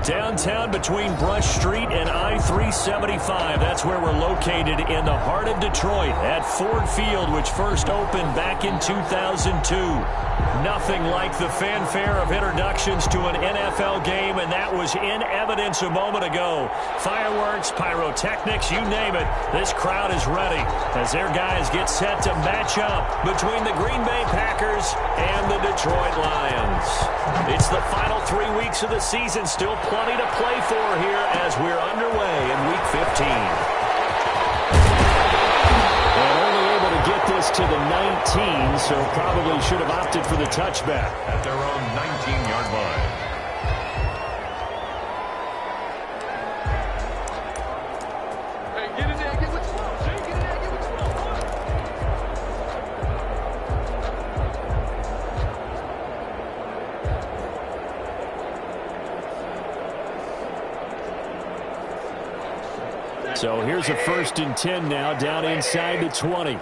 Downtown between Brush Street and I-375. That's where we're located in the heart of Detroit at Ford Field, which first opened back in 2002. Nothing like the fanfare of introductions to an NFL game, and that was in evidence a moment ago. Fireworks, pyrotechnics, you name it. This crowd is ready as their guys get set to match up between the Green Bay Packers and the Detroit Lions. It's the final 3 weeks of the season. Still plenty to play for here as we're underway in Week 15. And only able to get this to the 19, so probably should have opted for the touchback. At their own 19-yard line. So here's a 1st and 10 now, down inside the 20.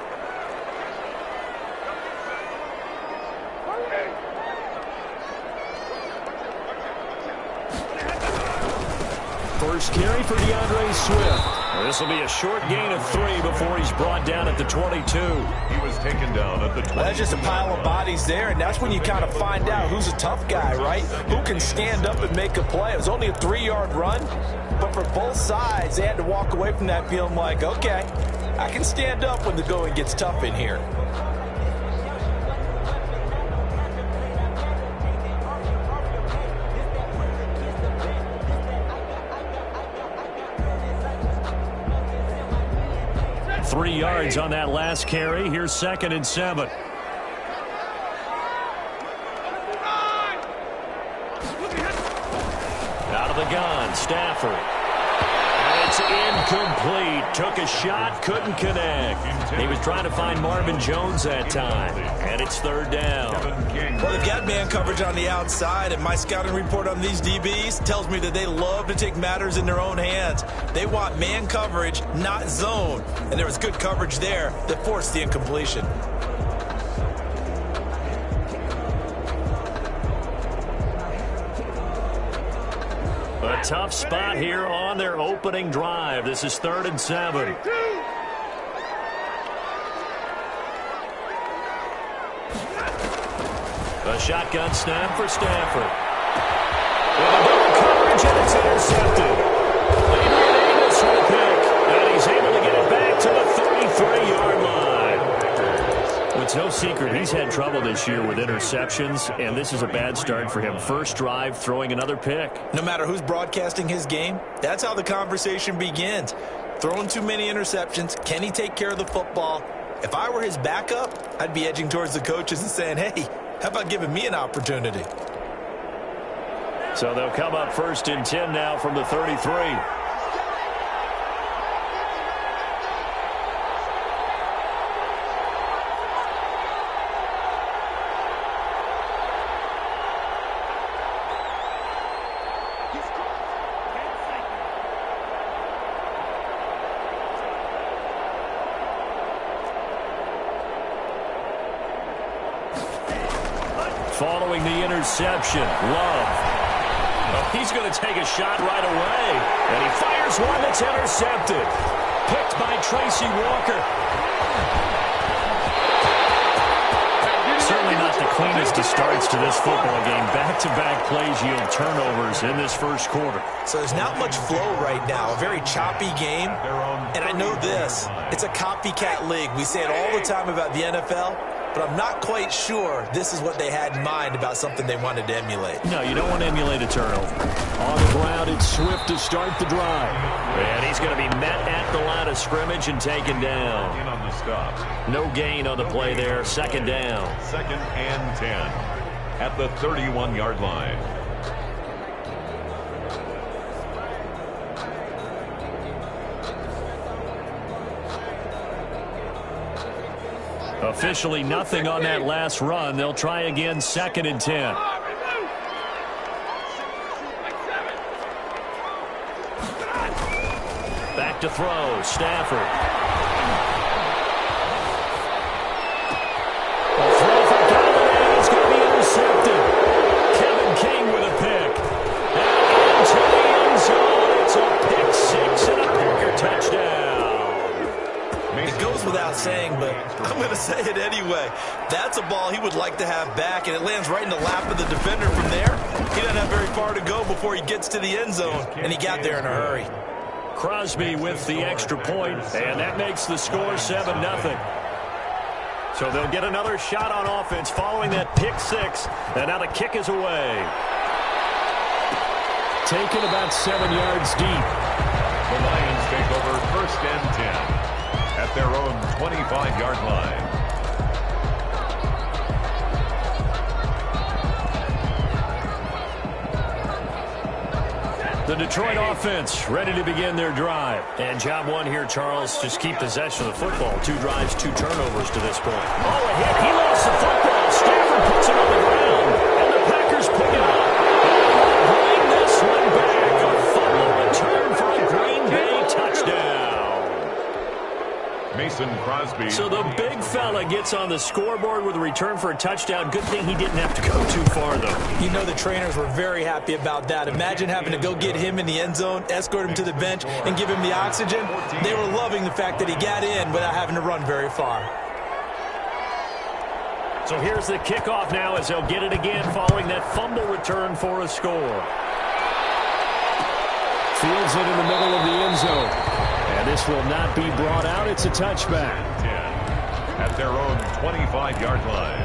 First carry for DeAndre Swift. This will be a short gain of 3 before he's brought down at the 22. He was taken down at the 20. That's just a pile of bodies there, and that's when you kind of find out who's a tough guy, right? Who can stand up and make a play. It was only a 3-yard run, but for both sides, they had to walk away from that feeling like, okay, I can stand up when the going gets tough in here. Three yards on that last carry. Here's 2nd and 7. Out of the gun, Stafford. And it's incomplete. Took a shot, couldn't connect. He was trying to find Marvin Jones that time. And it's 3rd down. Well, they've got man coverage on the outside, and my scouting report on these DBs tells me that they love to take matters in their own hands. They want man coverage, not zone. And there was good coverage there that forced the incompletion. A tough spot here on their opening drive. This is 3rd and 7. A shotgun snap for Stafford. With a double coverage, and it's intercepted. Adrian Amos with a pick, and he's able to get it back to the 33-yard line. Well, it's no secret he's had trouble this year with interceptions, and this is a bad start for him. First drive, throwing another pick. No matter who's broadcasting his game, that's how the conversation begins. Throwing too many interceptions, can he take care of the football? If I were his backup, I'd be edging towards the coaches and saying, hey, how about giving me an opportunity? So they'll come up 1st and 10 now from the 33. Following the interception, Love. Oh, he's going to take a shot right away. And he fires one that's intercepted. Picked by Tracy Walker. Certainly not the cleanest of starts to this football game. Back-to-back plays yield turnovers in this first quarter. So there's not much flow right now. A very choppy game. And I know this. It's a copycat league. We say it all the time about the NFL. But I'm not quite sure this is what they had in mind about something they wanted to emulate. No, you don't want to emulate a turnover. On the ground, it's Swift to start the drive. And he's going to be met at the line of scrimmage and taken down. On the stop. No gain on the play there. 2nd down. 2nd and 10 at the 31-yard line. Officially nothing on that last run. They'll try again 2nd and 10. Back to throw. Stafford. A throw for Galladay. It's going to be intercepted. Kevin King with a pick. And into the top of the defender from there. He doesn't have very far to go before he gets to the end zone, and he got there in a hurry. Crosby with the extra point, and that makes the score 7-0. So they'll get another shot on offense following that pick six, and now the kick is away. Taken about 7 yards deep. The Lions take over 1st and 10 at their own 25-yard line. The Detroit offense ready to begin their drive. And job one here, Charles, just keep possession of the football. 2 drives, 2 turnovers to this point. Oh, a hit. He lost the football. Stafford puts it on the ground. And the Packers pick it up. Bring this one back. A fumble return for a Green Bay touchdown. Mason Crosby. So the big fella gets on the scoreboard with a return for a touchdown. Good thing he didn't have to go too far, though. You know the trainers were very happy about that. Imagine having to go get him in the end zone, escort him to the bench, and give him the oxygen. They were loving the fact that he got in without having to run very far. So here's the kickoff now as they'll get it again following that fumble return for a score. Fields it in the middle of the end zone. And this will not be brought out. It's a touchback. 10 at their own 25-yard line.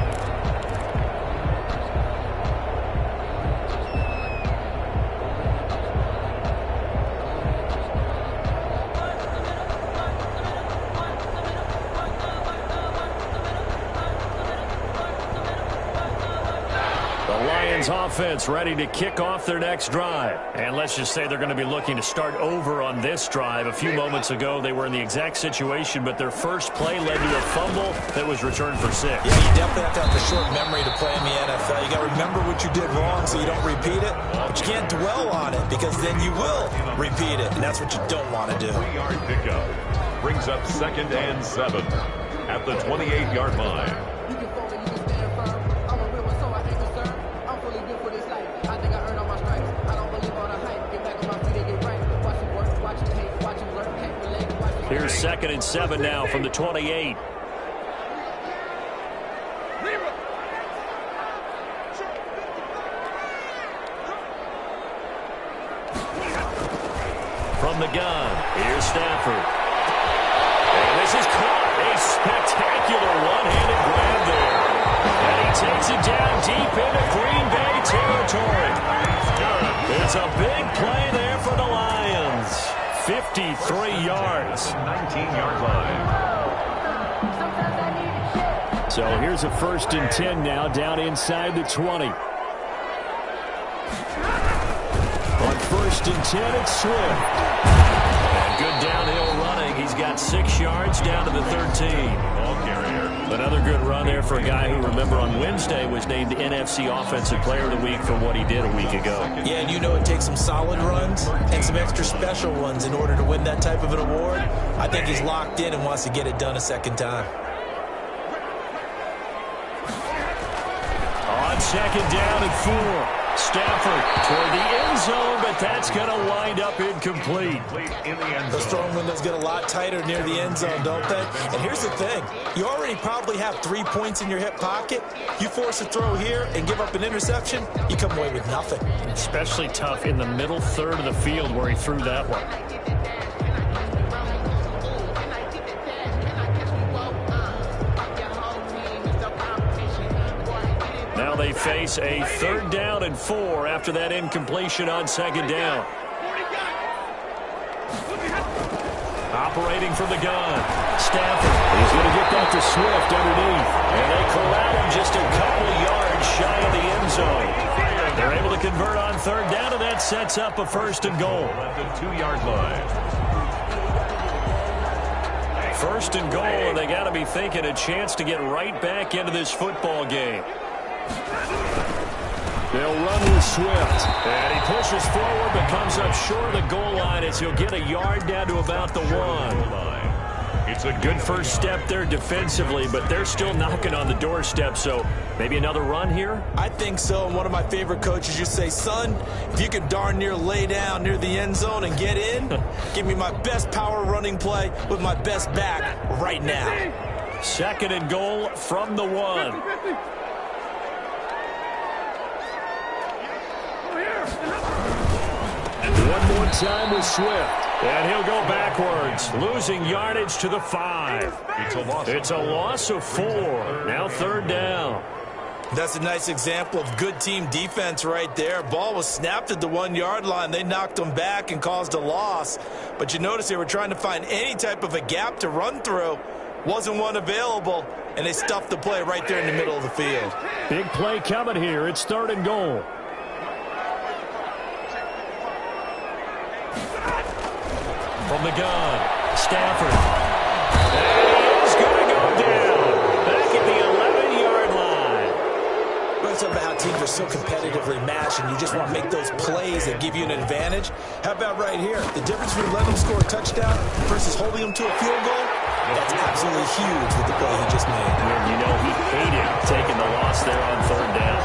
Offense ready to kick off their next drive. And let's just say they're going to be looking to start over on this drive. A few moments ago, they were in the exact situation, but their first play led to a fumble that was returned for 6. Yeah, you definitely have to have the short memory to play in the NFL. You got to remember what you did wrong so you don't repeat it, but you can't dwell on it because then you will repeat it, and that's what you don't want to do. 3-yard pickup brings up 2nd and 7 at the 28-yard line. Here's 2nd and 7 now from the 28. From the gun, here's Stafford. And this is caught. A spectacular one-handed grab there. And he takes it down deep into Green Bay territory. It's a big play there for the Lions. 53 yards. 19-yard line. So here's a 1st and 10 now down inside the 20. On 1st and 10, it's Swift. And good downhill running. He's got 6 yards down to the 13. Ball carrier. Another good run there for a guy who, remember, on Wednesday was named NFC Offensive Player of the Week for what he did a week ago. Yeah, and you know it takes some solid runs and some extra special ones in order to win that type of an award. I think he's locked in and wants to get it done a second time. On 2nd down and 4. Stafford toward the end zone, but that's going to wind up incomplete. Those throwing windows get a lot tighter near the end zone, don't they? And here's the thing. You already probably have 3 points in your hip pocket. You force a throw here and give up an interception, you come away with nothing. Especially tough in the middle third of the field where he threw that one. Now they face a 3rd down and 4 after that incompletion on 2nd down. Operating from the gun. Stafford. He's going to get that to Swift underneath. And they corral him just a couple yards shy of the end zone. They're able to convert on 3rd down, and that sets up a 1st and goal. At the 2-yard line. 1st and goal, and they got to be thinking a chance to get right back into this football game. They'll run with Swift. And he pushes forward, but comes up short of the goal line as he'll get a yard down to about the 1. It's a good first step there defensively, but they're still knocking on the doorstep, so maybe another run here? I think so. And one of my favorite coaches used to say, son, if you can darn near lay down near the end zone and get in, give me my best power running play with my best back right now. 2nd and goal from the 1. One more time with Swift. And he'll go backwards, losing yardage to the 5. It's a loss of 4. Now 3rd down. That's a nice example of good team defense right there. Ball was snapped at the 1-yard line. They knocked them back and caused a loss. But you notice they were trying to find any type of a gap to run through. Wasn't one available, and they stuffed the play right there in the middle of the field. Big play coming here. It's 3rd and goal. From the gun, Stafford. And he's going to go down. Back at the 11-yard line. Well, it's about how teams are so competitively matched, and you just want to make those plays that give you an advantage. How about right here? The difference between letting them score a touchdown versus holding them to a field goal, that's absolutely huge with the play he just made. And you know he hated taking the loss there on 3rd down.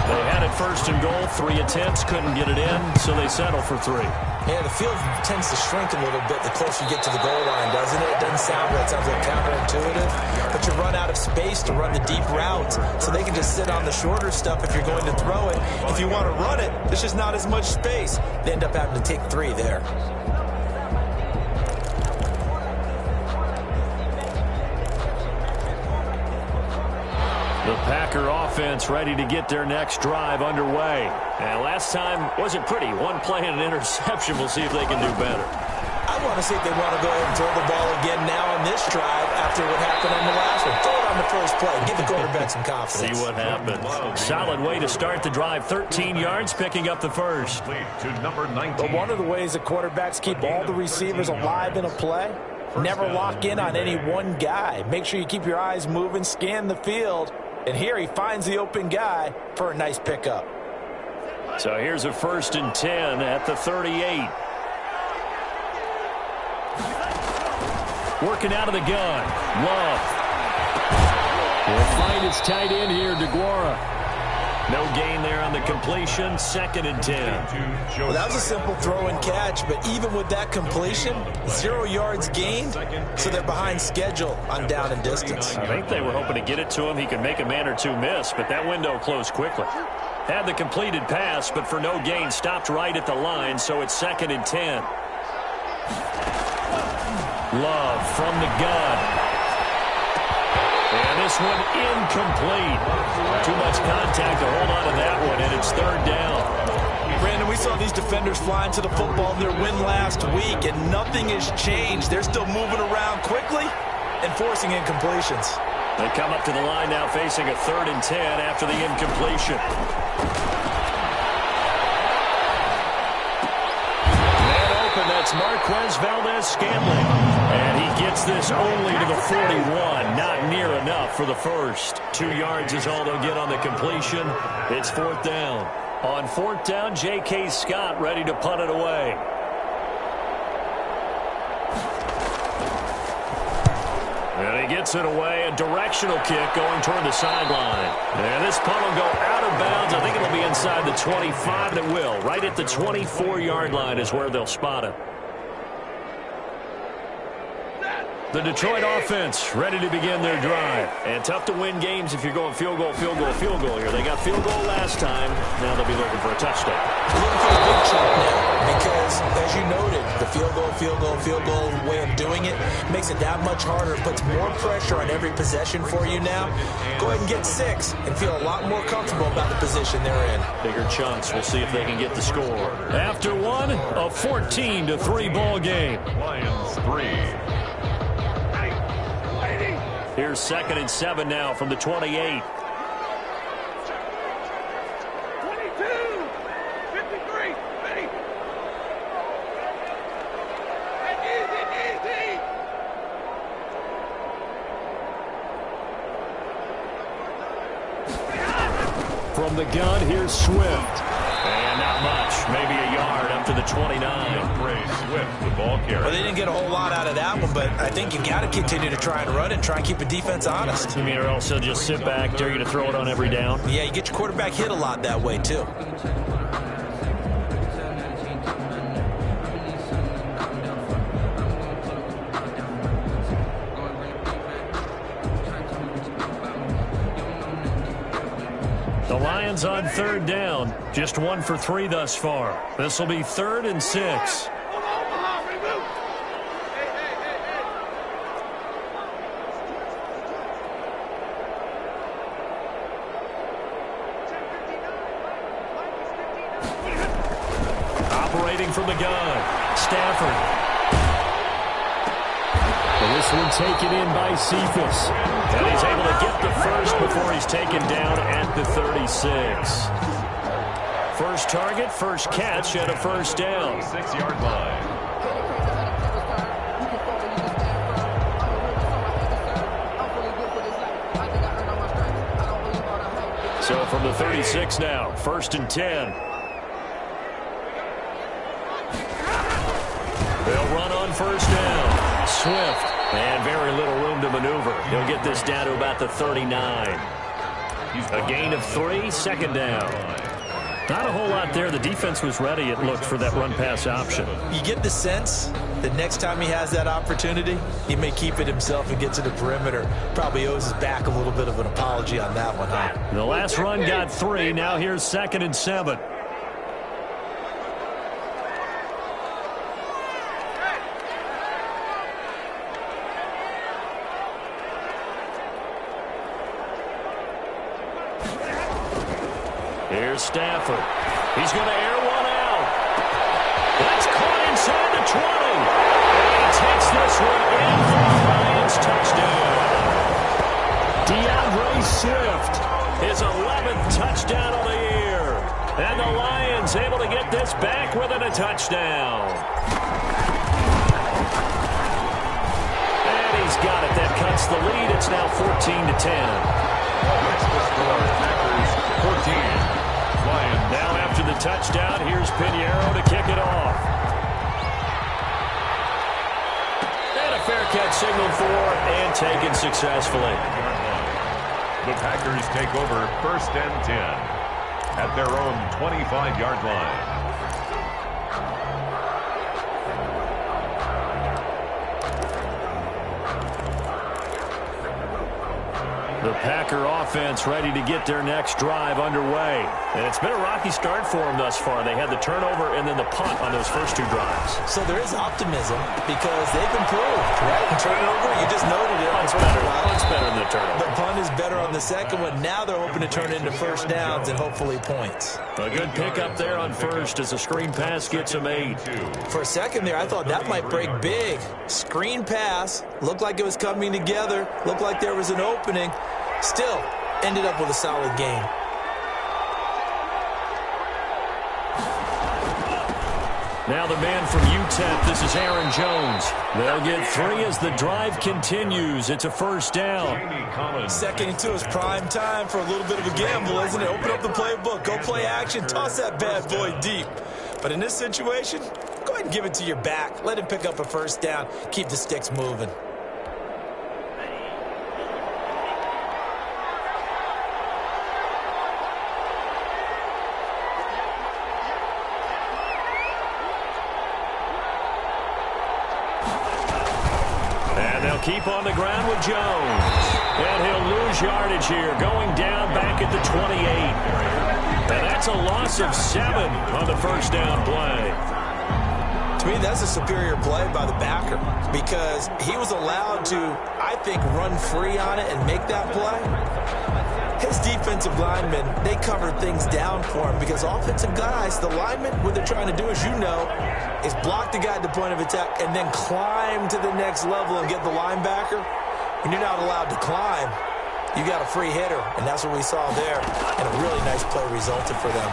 They had it 1st and goal, 3 attempts, couldn't get it in, so they settle for 3. Yeah, the field tends to shrink a little bit the closer you get to the goal line, doesn't it? It doesn't sound right. It sounds like counterintuitive. But you run out of space to run the deep routes, so they can just sit on the shorter stuff if you're going to throw it. If you want to run it, there's just not as much space. They end up having to take 3 there. The Packer offense ready to get their next drive underway. And last time wasn't pretty. One play and an interception. We'll see if they can do better. I want to see if they want to go ahead and throw the ball again now on this drive after what happened on the last one. Throw it on the first play. Give the quarterback some confidence. See what happens. Solid way to start the drive. 13 yards, picking up the first. To number 19. But one of the ways that quarterbacks keep all the receivers alive in a play, never lock in on any one guy. Make sure you keep your eyes moving, scan the field. And here he finds the open guy for a nice pickup. So here's a 1st and 10 at the 38. Working out of the gun. Love. Will find his tight end here, DeGuara. No gain there on the completion. 2nd and 10. Well, that was a simple throw and catch, but even with that completion, 0 yards gained, so they're behind schedule on down and distance. I think they were hoping to get it to him. He could make a man or two miss, but that window closed quickly. Had the completed pass, but for no gain, stopped right at the line, so it's 2nd and 10. Love from the gun. And this one incomplete. Too much contact to hold on to that one, and it's 3rd down. Brandon, we saw these defenders flying to the football in their win last week, and nothing has changed. They're still moving around quickly and forcing incompletions. They come up to the line now facing a 3rd and 10 after the incompletion. Man open, that's Marquez Valdez-Scantling. And he gets this only to the 41. Not near enough for the first. 2 yards is all they'll get on the completion. It's 4th down. On 4th down, J.K. Scott ready to punt it away. And he gets it away. A directional kick going toward the sideline. And this punt will go out of bounds. I think it'll be inside the 25. It will. Right at the 24-yard line is where they'll spot it. The Detroit offense ready to begin their drive. And tough to win games if you're going field goal, field goal, field goal here. They got field goal last time. Now they'll be looking for a touchdown. Looking for a big chunk now because, as you noted, the field goal way of doing it makes it that much harder. It puts more pressure on every possession for you now. Go ahead and get 6 and feel a lot more comfortable about the position they're in. Bigger chunks. We'll see if they can get the score. After one, a 14-3 ball game. Lions 3. Here's 2nd and 7 now from the 28. 22, 53, ready. Easy. From the gun, here's Swift. And not much, maybe a yard up to the 29. Ray Swift, the ball carrier. Well, they didn't get a whole lot out of that one, but I think you got to continue to try and run and try and keep the defense honest. You mean, or else they'll just sit back, dare you to throw it on every down? Yeah, you get your quarterback hit a lot that way, too. The Lions on third down. Just 1 for 3 thus far. This will be 3rd and 6. Operating from the gun, Stafford. And this one taken in by Cephas. And he's able to get the first before he's taken down at the 36. First target, first catch, and a first down. 6-yard line. So from the 36 now, 1st and 10. They'll run on first down. Swift, and very little room to maneuver. He'll get this down to about the 39. A gain of 3, 2nd down. Not a whole lot there. The defense was ready, it looked, for that run-pass option. You get the sense that next time he has that opportunity, he may keep it himself and get to the perimeter. Probably owes his back a little bit of an apology on that one, huh? The last run got 3. Now here's 2nd and 7. Here's Stafford. He's going to air one out. That's caught inside the 20. And he takes this one in for the Lions touchdown. DeAndre Swift, his 11th touchdown of the year. And the Lions able to get this back within a touchdown. And he's got it. That cuts the lead. It's now 14-10. That's the score. Packers 14. Lions. Now after the touchdown, here's Pinheiro to kick it off. And a fair catch signaled for and taken successfully. The Packers take over 1st and 10 at their own 25-yard line. The Packer offense ready to get their next drive underway. And it's been a rocky start for them thus far. They had the turnover and then the punt on those first 2 drives. So there is optimism because they've improved, right? The turnover, you just noted it. Punt's better. Punt's better than the turnover. The punt is better on the second one. Now they're hoping to turn it into first downs and hopefully points. A good pickup there on first as a screen pass gets them 8. For a second there, I thought that might break big. Screen pass. Looked like it was coming together. Looked like there was an opening. Still, ended up with a solid game. Now the man from UTEP, this is Aaron Jones. They'll get 3 as the drive continues. It's a first down. 2nd and 2 is prime time for a little bit of a gamble, isn't it? Open up the playbook, go play action, toss that bad boy deep. But in this situation, go ahead and give it to your back. Let him pick up a first down. Keep the sticks moving. Keep on the ground with Jones. And he'll lose yardage here, going down back at the 28. And that's a loss of 7 on the first down play. To me, that's a superior play by the backer because he was allowed to, I think, run free on it and make that play. His defensive linemen, they covered things down for him because offensive guys, the linemen, what they're trying to do, as you know, is block the guy at the point of attack and then climb to the next level and get the linebacker. When you're not allowed to climb, you got a free hitter, and that's what we saw there. And a really nice play resulted for them.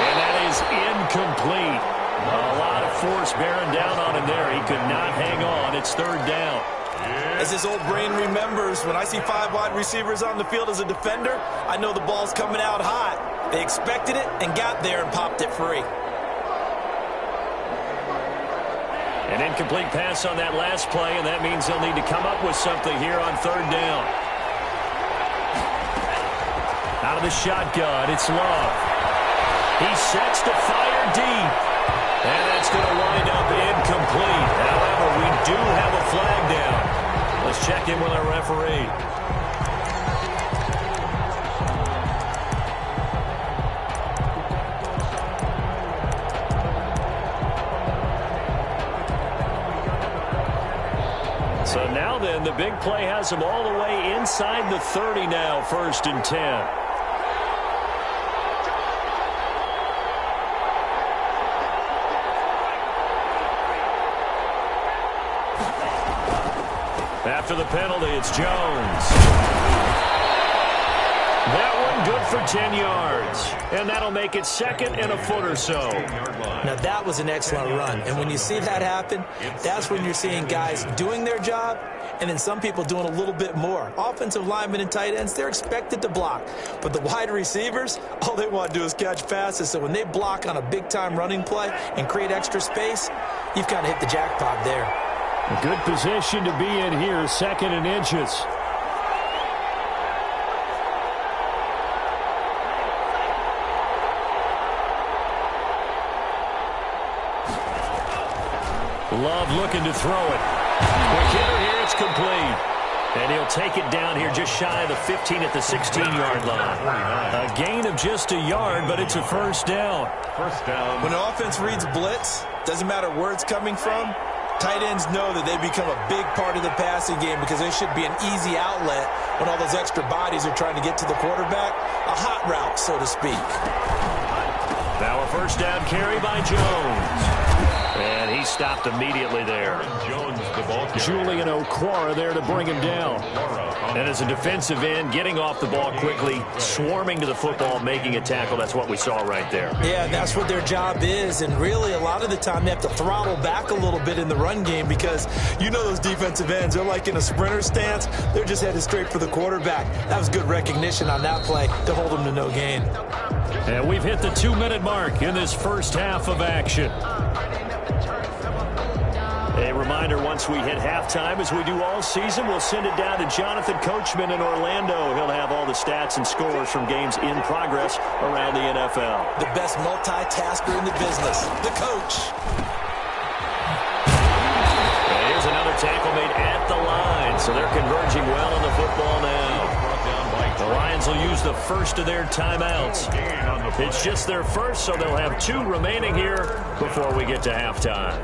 And that is incomplete. A lot of force bearing down on him there. He could not hang on. It's 3rd down. As his old brain remembers, when I see 5 wide receivers on the field as a defender, I know the ball's coming out hot. They expected it and got there and popped it free. An incomplete pass on that last play, and that means they'll need to come up with something here on 3rd down. Out of the shotgun, it's Love. He sets to fire deep. And that's going to wind up incomplete. However, we do have a flag down. Let's check in with our referee. And the big play has him all the way inside the 30 now, 1st and 10. After the penalty, it's Jones. That one good for 10 yards. And that'll make it 2nd and a foot or so. Now, that was an excellent run. And when you see that happen, that's when you're seeing guys doing their job and then some people doing a little bit more. Offensive linemen and tight ends, they're expected to block. But the wide receivers, all they want to do is catch passes. So when they block on a big-time running play and create extra space, you've kind of hit the jackpot there. A good position to be in here, 2nd and inches. Love looking to throw it. Quick hitter here, it's complete. And he'll take it down here just shy of the 15 at the 16-yard line. A gain of just a yard, but it's a 1st down. First down. When an offense reads blitz, doesn't matter where it's coming from, tight ends know that they become a big part of the passing game because they should be an easy outlet when all those extra bodies are trying to get to the quarterback. A hot route, so to speak. Now a 1st down carry by Jones. And he stopped immediately there. Jones, the ball carrier. Julian Okwara there to bring him down. And as a defensive end, getting off the ball quickly, swarming to the football, making a tackle. That's what we saw right there. Yeah, that's what their job is. And really, a lot of the time, they have to throttle back a little bit in the run game because you know those defensive ends, they're like in a sprinter stance. They're just headed straight for the quarterback. That was good recognition on that play to hold them to no gain. And we've hit the 2-minute mark in this first half of action. A reminder, once we hit halftime, as we do all season, we'll send it down to Jonathan Coachman in Orlando. He'll have all the stats and scores from games in progress around the NFL. The best multitasker in the business, the coach. And here's another tackle made at the line, so they're converging well on the football now. The Lions will use the first of their timeouts. It's just their first, so they'll have 2 remaining here before we get to halftime.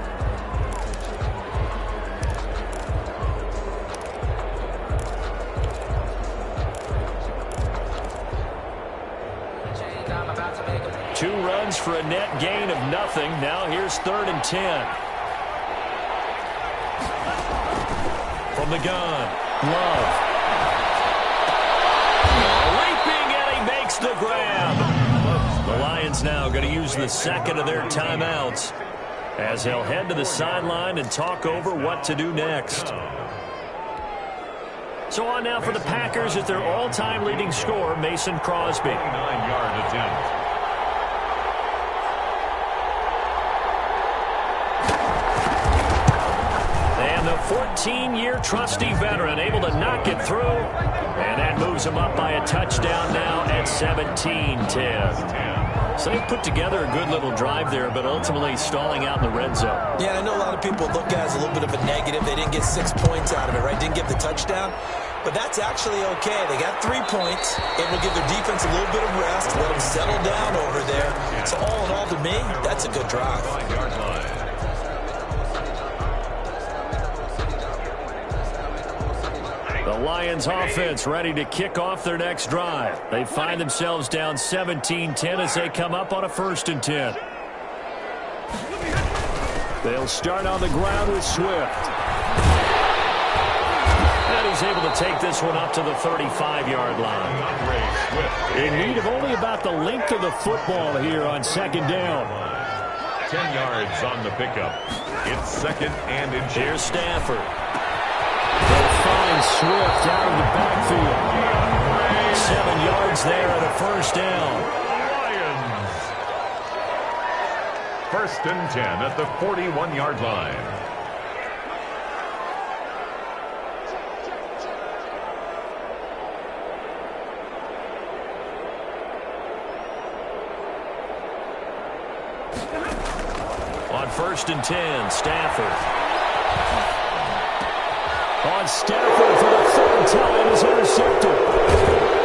Two runs for a net gain of nothing. Now here's 3rd and 10. From the gun, Love. Leaping, and he makes the grab. The Lions now going to use the 2nd of their timeouts as they'll head to the sideline and talk over what to do next. So on now for the Packers at their all-time leading scorer, Mason Crosby. 9-yard attempt. And the 14-year trusty veteran able to knock it through. And that moves him up by a touchdown now at 17-10. So they put together a good little drive there, but ultimately stalling out in the red zone. Yeah, I know a lot of people look at it as a little bit of a negative. They didn't get 6 points out of it, right? Didn't get the touchdown. But that's actually okay. They got 3 points. It will give their defense a little bit of rest, let them settle down over there. So all in all, to me, that's a good drive. 5-yard line. The Lions offense ready to kick off their next drive. They find themselves down 17-10 as they come up on a 1st and 10. They'll start on the ground with Swift. And he's able to take this one up to the 35-yard line. In need of only about the length of the football here on 2nd down. 10 yards on the pickup. It's 2nd and inches. Here's Stafford. They'll find Swift out of the backfield. 7 yards there and a 1st down. Lions. 1st and 10 at the 41-yard line. On 1st and 10, Stafford. On Stafford for the 3rd time is intercepted.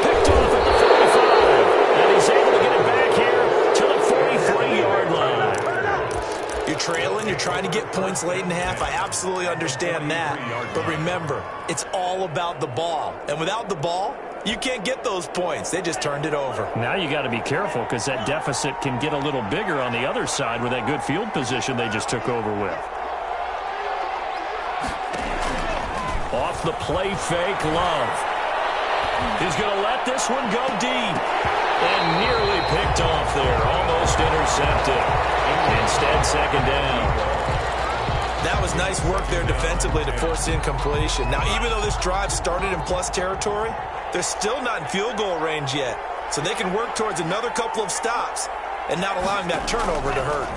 Picked off at the 45. And he's able to get it back here to the 43-yard line. You're trying to get points late in the half. I absolutely understand that. But remember, it's all about the ball. And without the ball, you can't get those points. They just turned it over. Now you got to be careful because that deficit can get a little bigger on the other side with that good field position they just took over with. Off the play fake, Love. He's going to let this one go deep. And nearly picked off there. Almost intercepted. Instead, second down. That was nice work there defensively to force the incompletion. Now, even though this drive started in plus territory, they're still not in field goal range yet. So they can work towards another couple of stops and not allowing that turnover to hurt.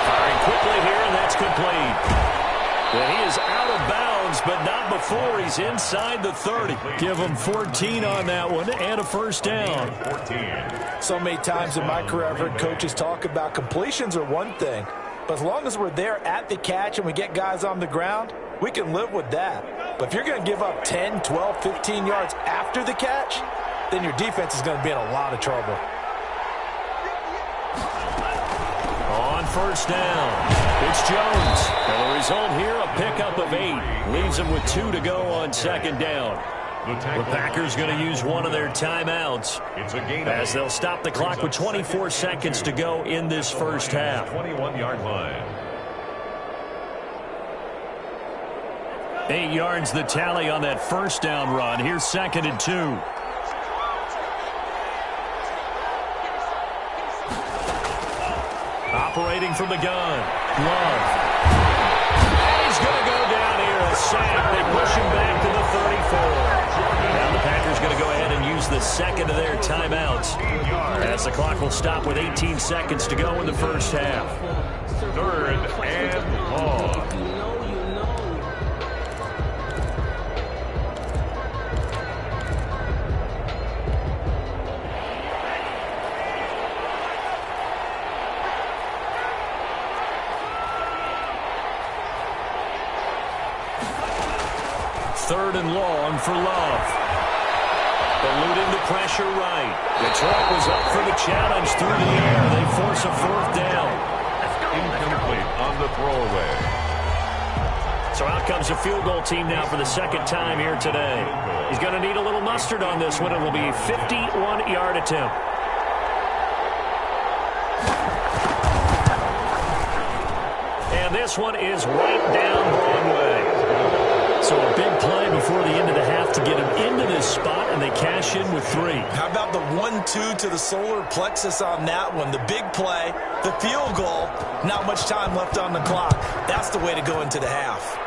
Firing quickly here, and that's complete. And he is out of bounds, but not before he's inside the 30. Give him 14 on that one and a first down. 14. So many times in my career, I've heard coaches talk about completions are one thing, but as long as we're there at the catch and we get guys on the ground, we can live with that. But if you're going to give up 10, 12, 15 yards after the catch, then your defense is going to be in a lot of trouble. On first down, it's Jones. And the result here, a pickup of 8. Leaves him with 2 to go on second down. The Packers going to use one of their timeouts as they'll stop the clock with 24 seconds to go in this first half. 21-yard line. 8 yards the tally on that first down run. Here's second and 2. Operating from the gun. Love. And he's going to go down here. A sack. They push him back to the 34. Now the Packers going to go ahead and use the second of their timeouts as the clock will stop with 18 seconds to go in the first half. Third and long. Third and long for Love. Eluding the pressure right. Detroit was up for the challenge through the air. They force a fourth down. Incomplete on the throwaway. So out comes the field goal team now for the second time here today. He's going to need a little mustard on this one. It will be a 51-yard attempt. And this one is right down Broadway. So a big play before the end of the half to get him into this spot, and they cash in with 3. How about the 1-2 to the solar plexus on that one? The big play, the field goal, not much time left on the clock. That's the way to go into the half.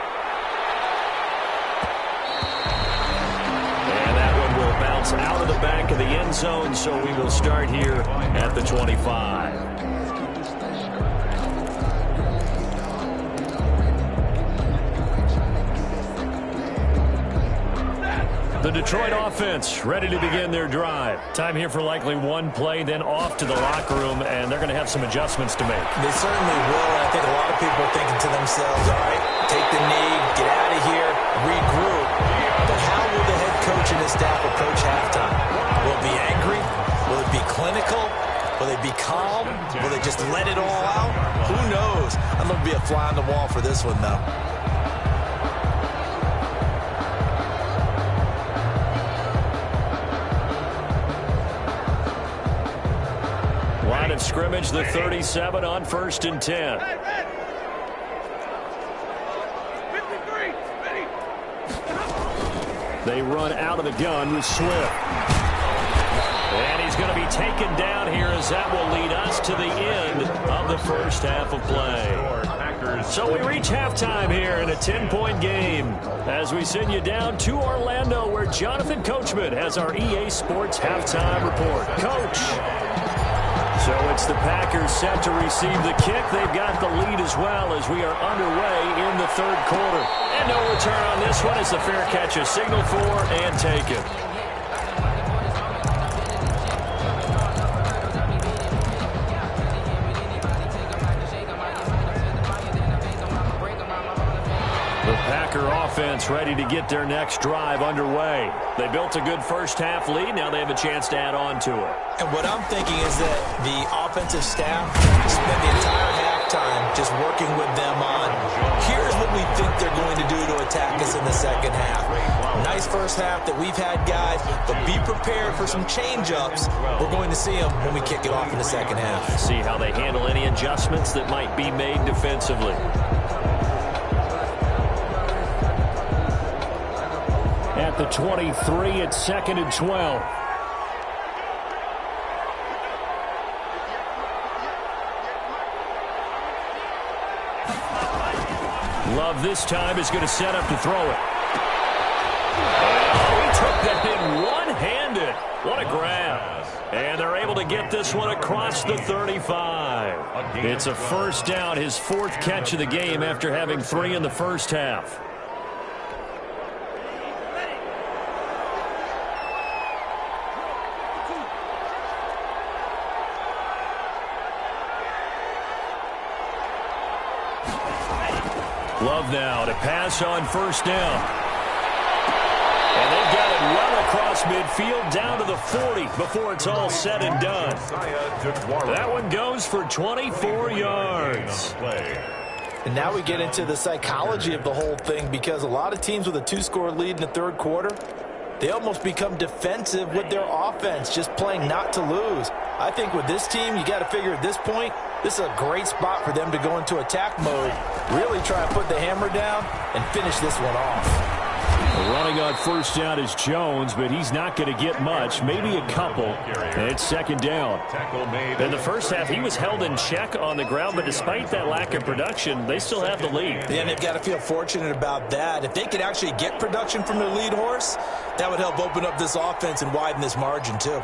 And that one will bounce out of the back of the end zone, so we will start here at the 25. The Detroit offense ready to begin their drive. Time here for likely one play, then off to the locker room, and they're going to have some adjustments to make. They certainly will, and I think a lot of people are thinking to themselves, all right, take the knee, get out of here, regroup. But how will the head coach and his staff approach halftime? Will it be angry? Will it be clinical? Will they be calm? Will they just let it all out? Who knows? I'd love to be a fly on the wall for this one, though. Line of scrimmage, the 37 on first and 10. 53, ready. They run out of the gun with Swift. And he's going to be taken down here as that will lead us to the end of the first half of play. So we reach halftime here in a 10-point game as we send you down to Orlando where Jonathan Coachman has our EA Sports halftime report. Coach. So it's the Packers set to receive the kick. They've got the lead as well as we are underway in the third quarter. And no return on this one as the fair catch is signaled for and taken. The Packer offense ready to get their next drive underway. They built a good first half lead. Now they have a chance to add on to it. And what I'm thinking is that the offensive staff spent the entire half time just working with them on, here's what we think they're going to do to attack us in the second half. Nice first half that we've had, guys, but be prepared for some change-ups. We're going to see them when we kick it off in the second half. See how they handle any adjustments that might be made defensively. At the 23, it's 2nd and 12. Love this time is going to set up to throw it. He took that in one-handed. What a grab. And they're able to get this one across the 35. It's a first down, his 4th catch of the game after having 3 in the first half. Love now to pass on first down. And they've got it well across midfield down to the 40 before it's all said and done. That one goes for 24 yards. And now we get into the psychology of the whole thing, because a lot of teams with a 2-score lead in the third quarter, they almost become defensive with their offense, just playing not to lose. I think with this team, you got to figure at this point, this is a great spot for them to go into attack mode, really try and put the hammer down and finish this one off. Running on first down is Jones, but he's not going to get much, maybe a couple. And it's 2nd down. In the first half, he was held in check on the ground, but despite that lack of production, they still have the lead. Yeah, and they've got to feel fortunate about that. If they could actually get production from their lead horse, that would help open up this offense and widen this margin too.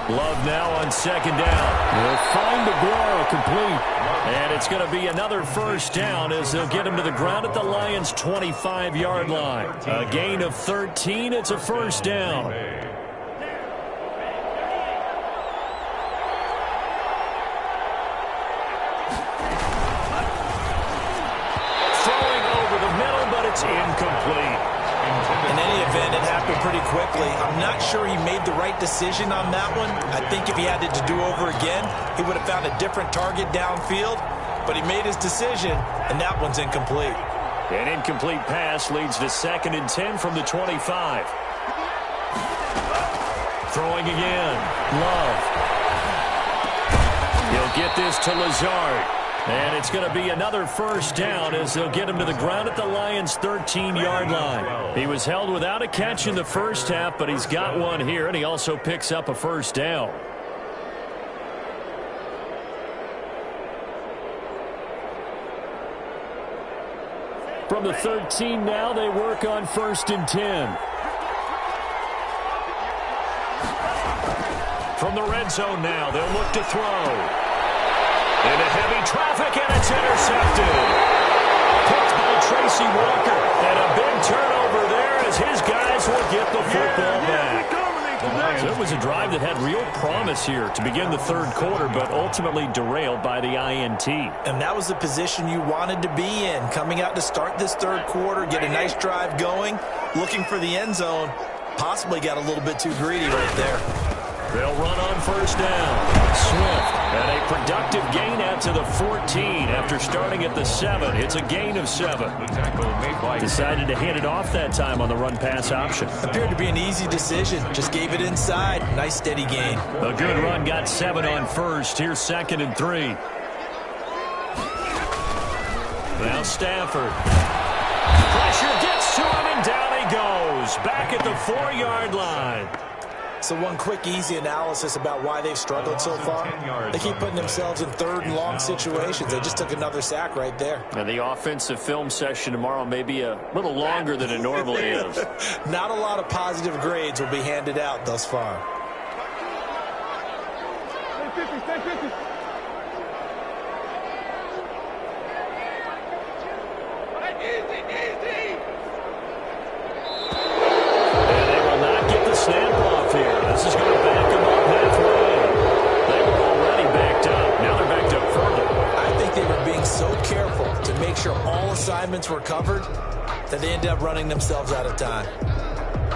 Love now on 2nd down. They'll find Aguero complete. And it's going to be another first down as they'll get him to the ground at the Lions' 25-yard line. A gain of 13. It's a first down. Throwing over the middle, but it's incomplete. In any event, it happened pretty quickly. I'm not sure he made the right decision on that one. I think if he had it to do over again, he would have found a different target downfield. But he made his decision, and that one's incomplete. An incomplete pass leads to 2nd and 10 from the 25. Throwing again. Love. He'll get this to Lazard. And it's going to be another first down as they'll get him to the ground at the Lions' 13-yard line. He was held without a catch in the first half, but he's got one here, and he also picks up a first down. From the 13 now, they work on 1st and 10. From the red zone now, they'll look to throw. Into heavy traffic, and it's intercepted. Picked by Tracy Walker. And a big turnover there as his guys will get the football back. So it was a drive that had real promise here to begin the third quarter, but ultimately derailed by the INT. And that was the position you wanted to be in, coming out to start this third quarter, get a nice drive going, looking for the end zone. Possibly got a little bit too greedy right there. They'll run on first down. Swift, and a productive gain out to the 14 after starting at the 7. It's a gain of 7. Decided to hand it off that time on the run-pass option. Appeared to be an easy decision. Just gave it inside. Nice steady gain. A good run, got 7 on first. Here's 2nd and 3. Now Stafford. Pressure gets to him, and down he goes. Back at the 4-yard line. So one quick, easy analysis about why they've struggled so far. They keep putting themselves in 3rd and long situations. They just took another sack right there. And the offensive film session tomorrow may be a little longer than it normally is. Not a lot of positive grades will be handed out thus far. Stay 50. Easy. And they will not get the snap off here. This is going to back them up halfway. They were already backed up. Now they're backed up further. I think they were being so careful to make sure all assignments were covered that they ended up running themselves out of time.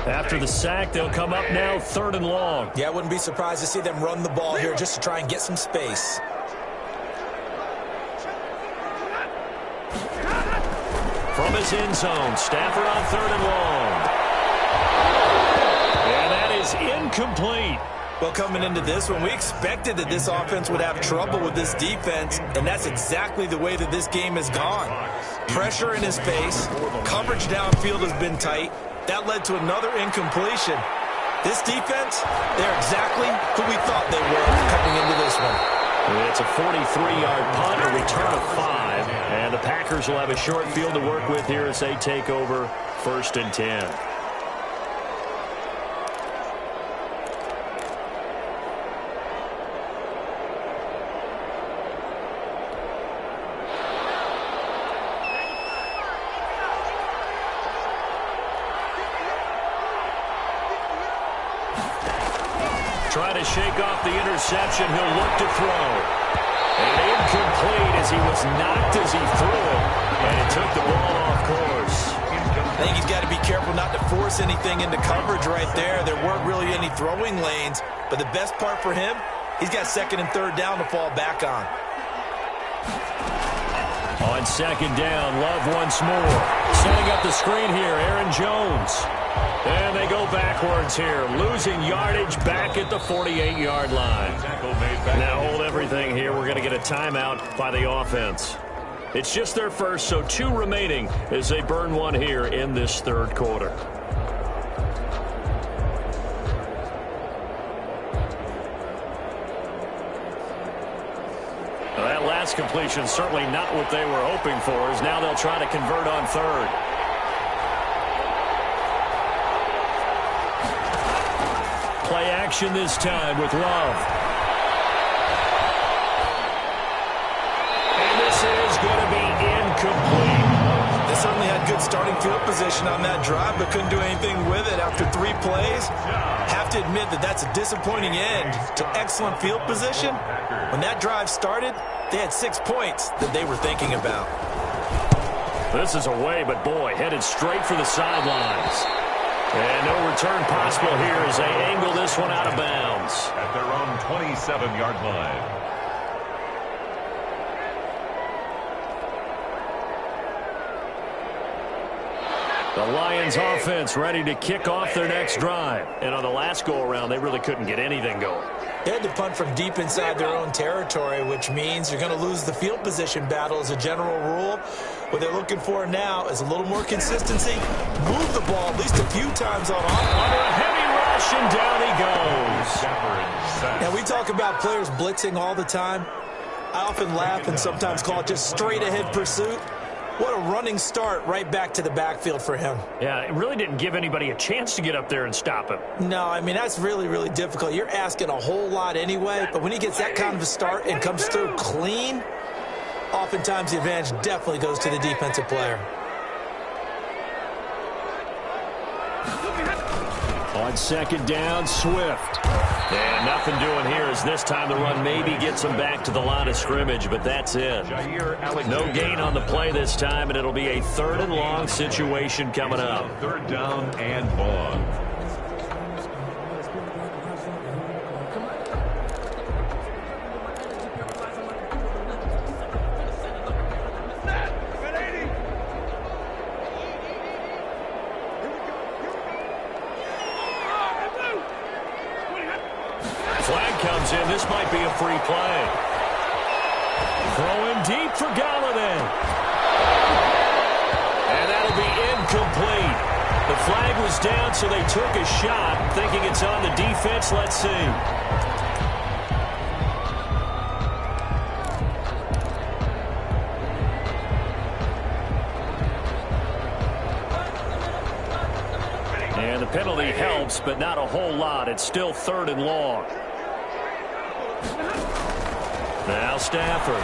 After the sack, they'll come up now 3rd and long. Yeah, I wouldn't be surprised to see them run the ball here just to try and get some space. from his end zone. Stafford on 3rd and long. And that is incomplete. Well, coming into this one, we expected that this offense would have trouble with this defense, and that's exactly the way that this game has gone. Pressure in his face, coverage downfield has been tight. That led to another incompletion. This defense, they're exactly who we thought they were coming into this one. It's a 43-yard punt, a return of 5, and the Packers will have a short field to work with here as they take over 1st and 10. Trying to shake off the interception. He'll look to throw. And incomplete as he was knocked as he threw it. And it took the ball off course. I think he's got to be careful not to force anything into coverage right there. There weren't really any throwing lanes. But the best part for him, he's got 2nd and 3rd down to fall back on. On 2nd down, Love once more. Setting up the screen here, Aaron Jones. And they go backwards here, losing yardage back at the 48-yard line. Now hold everything here. We're going to get a timeout by the offense. It's just their first, so 2 remaining as they burn one here in this 3rd quarter. Now that last completion certainly not what they were hoping for, as now they'll try to convert on 3rd. Play action this time with Love. And this is going to be incomplete. They certainly had good starting field position on that drive, but couldn't do anything with it after 3 plays. Have to admit that that's a disappointing end to excellent field position. When that drive started, they had 6 points that they were thinking about. This is away, but boy, headed straight for the sidelines. And no return possible here as they angle this one out of bounds. At their own 27-yard line. The Lions offense ready to kick off their next drive. And on the last go-around, they really couldn't get anything going. They had to punt from deep inside their own territory, which means you're going to lose the field position battle as a general rule. What they're looking for now is a little more consistency. Move the ball at least a few times on offense. Under a heavy rush, and down he goes. Now, we talk about players blitzing all the time. I often laugh and sometimes call it just straight-ahead pursuit. What a running start right back to the backfield for him. Yeah, it really didn't give anybody a chance to get up there and stop him. No, I mean, that's really, really difficult. You're asking a whole lot anyway, but when he gets that kind of a start and comes through clean, oftentimes the advantage definitely goes to the defensive player. On 2nd down, Swift. And nothing doing here as this time the run maybe gets them back to the line of scrimmage, but that's it. No gain on the play this time, and it'll be a 3rd and long situation coming up. 3rd down and long. Flag comes in. This might be a free play. Throwing deep for Galladay. And that'll be incomplete. The flag was down, so they took a shot, thinking it's on the defense. Let's see. And the penalty helps, but not a whole lot. It's still 3rd and long. Now Stafford.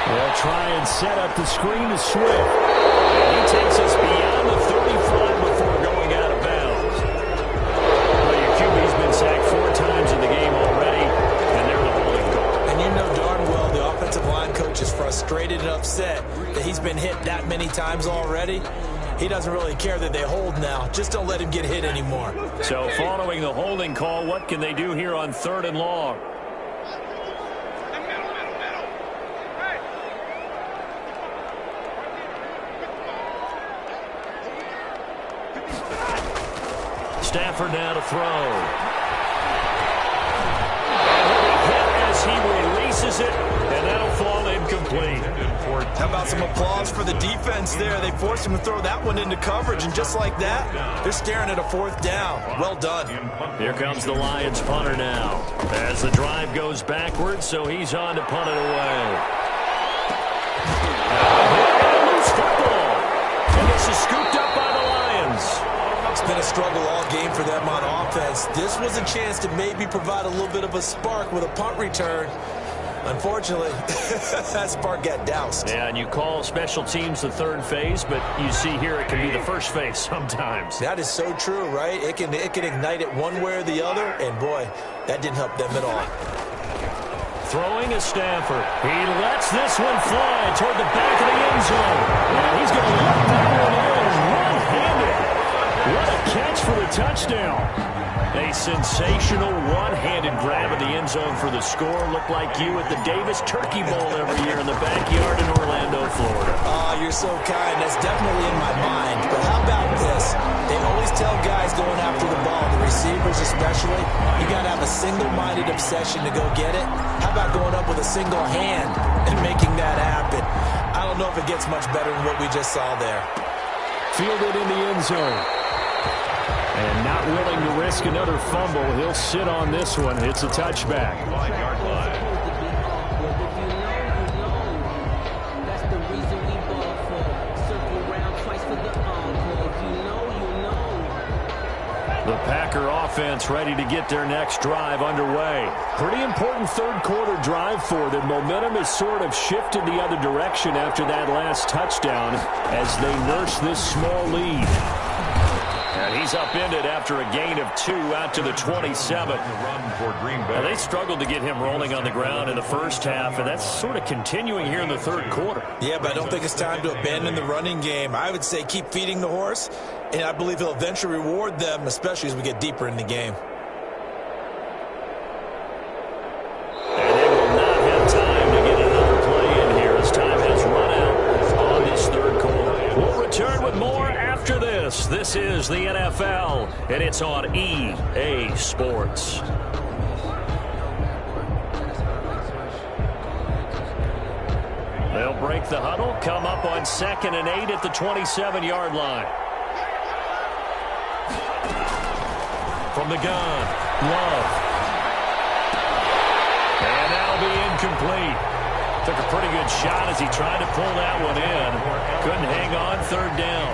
They'll try and set up the screen to Swift. And he takes us beyond the 35 before going out of bounds. Well, your QB's been sacked 4 times in the game already, and they're the holding call. And you know darn well the offensive line coach is frustrated and upset that he's been hit that many times already. He doesn't really care that they hold now. Just don't let him get hit anymore. So following the holding call, what can they do here on 3rd and long? Stafford now to throw. Hit as he releases it, and that'll fall incomplete. How about some applause for the defense there? They forced him to throw that one into coverage, and just like that, they're staring at a 4th down. Well done. Here comes the Lions punter now. As the drive goes backwards, so he's on to punt it away. Loose football. And this is scooped up by the Lions. It's been a struggle all game for them on offense. This was a chance to maybe provide a little bit of a spark with a punt return. Unfortunately, that spark got doused. Yeah, and you call special teams the third phase, but you see here it can be the first phase sometimes. That is so true, right? It can ignite it one way or the other, and boy, that didn't help them at all. Throwing a Stafford. He lets this one fly toward the back of the end zone. And he's going to let that one in one-handed. What a catch for the touchdown. A sensational one-handed grab in the end zone for the score. Looked like you at the Davis Turkey Bowl every year in the backyard in Orlando, Florida. Oh, you're so kind. That's definitely in my mind. But how about this? They always tell guys going after the ball, the receivers especially, you got to have a single-minded obsession to go get it. How about going up with a single hand and making that happen? I don't know if it gets much better than what we just saw there. Fielded in the end zone. And not willing to risk another fumble. He'll sit on this one. It's a touchback. 5-yard line. The Packer offense ready to get their next drive underway. Pretty important third quarter drive for them. Momentum has sort of shifted the other direction after that last touchdown as they nurse this small lead. And he's upended after a gain of 2 out to the 27. Now, they struggled to get him rolling on the ground in the first half, and that's sort of continuing here in the third quarter. Yeah, but I don't think it's time to abandon the running game. I would say keep feeding the horse, and I believe he'll eventually reward them, especially as we get deeper in the game. And they will not have time to get another play in here as time has run out on this third quarter. We'll return with more after this. This is the NFL, and it's on EA Sports. They'll break the huddle, come up on 2nd and 8 at the 27-yard line. From the gun, Love. And that'll be incomplete. Took a pretty good shot as he tried to pull that one in. Couldn't hang on, 3rd down.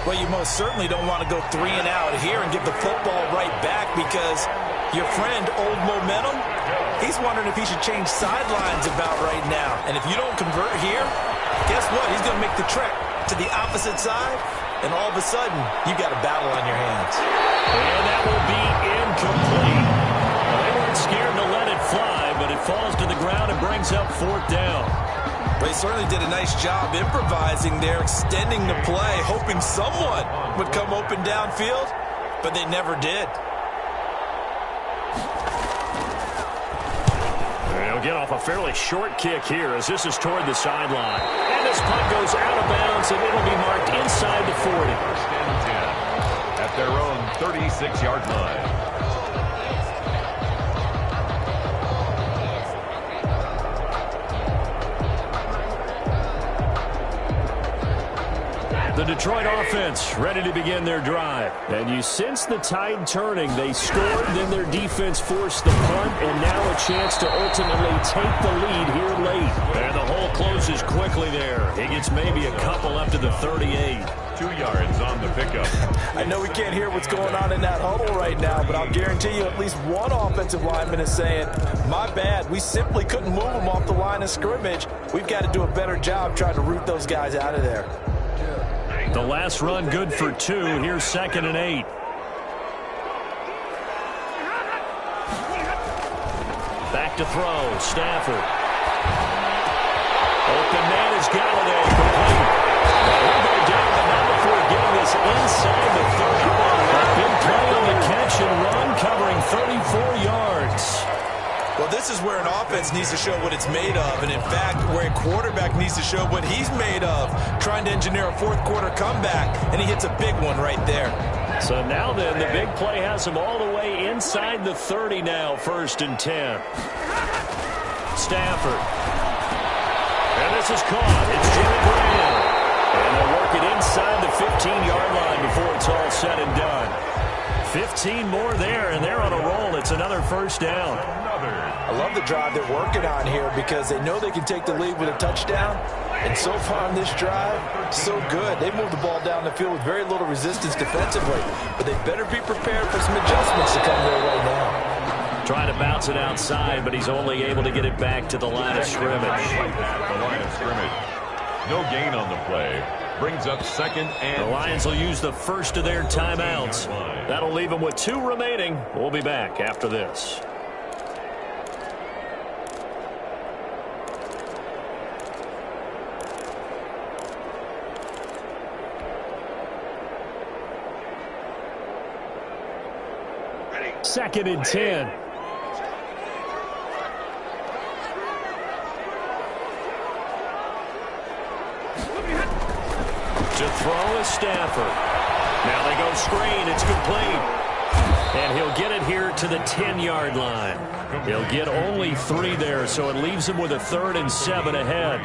Well, you most certainly don't want to go 3 and out here and give the football right back because your friend, Old Momentum, he's wondering if he should change sidelines about right now. And if you don't convert here, guess what? He's going to make the trek to the opposite side, and all of a sudden, you got a battle on your hands. And that will be incomplete. Well, they weren't scared to let it fly, but it falls to the ground and brings up 4th down. They certainly did a nice job improvising there, extending the play, hoping someone would come open downfield, but they never did. They'll get off a fairly short kick here as this is toward the sideline. And this punt goes out of bounds, and it'll be marked inside the 40. 1st and 10 at their own 36-yard line. The Detroit offense ready to begin their drive. And you sense the tide turning. They scored, then their defense forced the punt, and now a chance to ultimately take the lead here late. And the hole closes quickly there. He gets maybe a couple up to the 38. 2 yards on the pickup. I know we can't hear what's going on in that huddle right now, but I'll guarantee you at least one offensive lineman is saying, my bad, we simply couldn't move them off the line of scrimmage. We've got to do a better job trying to root those guys out of there. The last run good for 2. Here's 2nd and 8. Back to throw. Stafford. Open man is Galladay. Complete. He'll go down, but not before getting this inside the 30. A big play on the catch and run, covering 34 yards. Well, this is where an offense needs to show what it's made of, and in fact, where a quarterback needs to show what he's made of, trying to engineer a 4th quarter comeback, and he hits a big one right there. So now then, the big play has him all the way inside the 30 now, 1st and 10. Stafford. And this is caught. It's Jimmy Graham. And they'll work it inside the 15-yard line before it's all said and done. 15 more there, and they're on a roll. It's another 1st down. I love the drive they're working on here because they know they can take the lead with a touchdown. And so far on this drive, so good. They moved the ball down the field with very little resistance defensively. But they better be prepared for some adjustments to come their way now. Trying to bounce it outside, but he's only able to get it back to the line of scrimmage. The line of scrimmage. No gain on the play. Brings up 2nd and... The Lions will use the first of their timeouts. That'll leave them with 2 remaining. We'll be back after this. Second and 10. To throw is Stafford. Now they go screen. It's complete. And he'll get it here to the 10-yard line. He'll get only 3 there, so it leaves him with a 3rd and 7 ahead.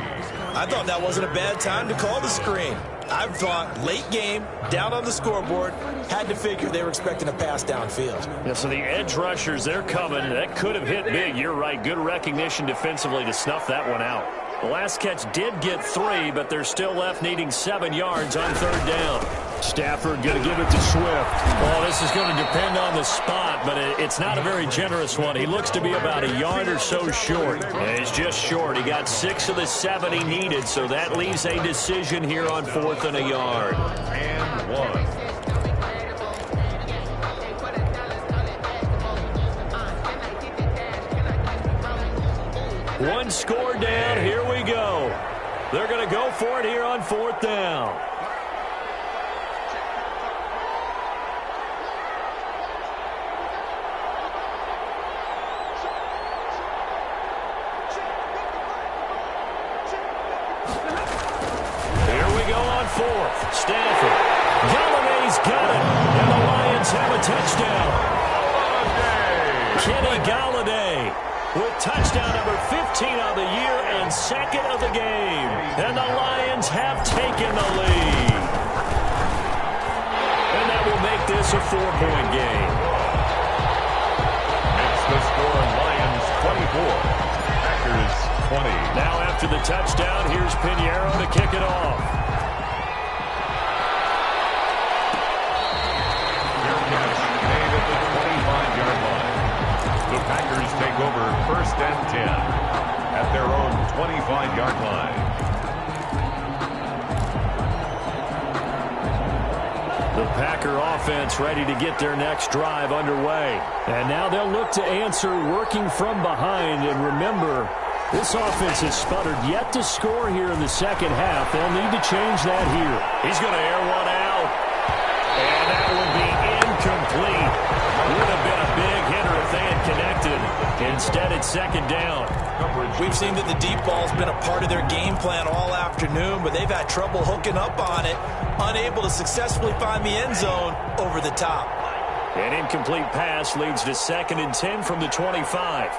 I thought that wasn't a bad time to call the screen. I thought late game, down on the scoreboard, had to figure they were expecting a pass downfield. Yeah, so the edge rushers, they're coming. That could have hit big. You're right. Good recognition defensively to snuff that one out. The last catch did get 3, but they're still left needing 7 yards on 3rd down. Stafford going to give it to Swift. Oh, this is going to depend on the spot, but it's not a very generous one. He looks to be about a yard or so short. And he's just short. He got 6 of the 7 he needed, so that leaves a decision here on 4th and a yard. And 1. One score down. Here we go. They're going to go for it here on 4th down. Here we go on 4th. Stafford. Galladay's got it. And the Lions have a touchdown. Kenny Galladay with touchdown number 15 of the year and 2nd of the game. And the Lions have taken the lead. And that will make this a 4-point game. Makes the score Lions 24. Packers 20. Now after the touchdown, here's Pinheiro to kick it off. Made at the 25-yard line. The Packers take over 1st and 10 at their own 25-yard line. The Packer offense ready to get their next drive underway. And now they'll look to answer working from behind. And remember, this offense has sputtered yet to score here in the 2nd half. They'll need to change that here. He's going to air one out. And that will be incomplete. Would have been a big hitter if they had connected. Instead, it's 2nd down. We've seen that the deep ball's been a part of their game plan all afternoon, but they've had trouble hooking up on it, unable to successfully find the end zone over the top. An incomplete pass leads to 2nd and 10 from the 25.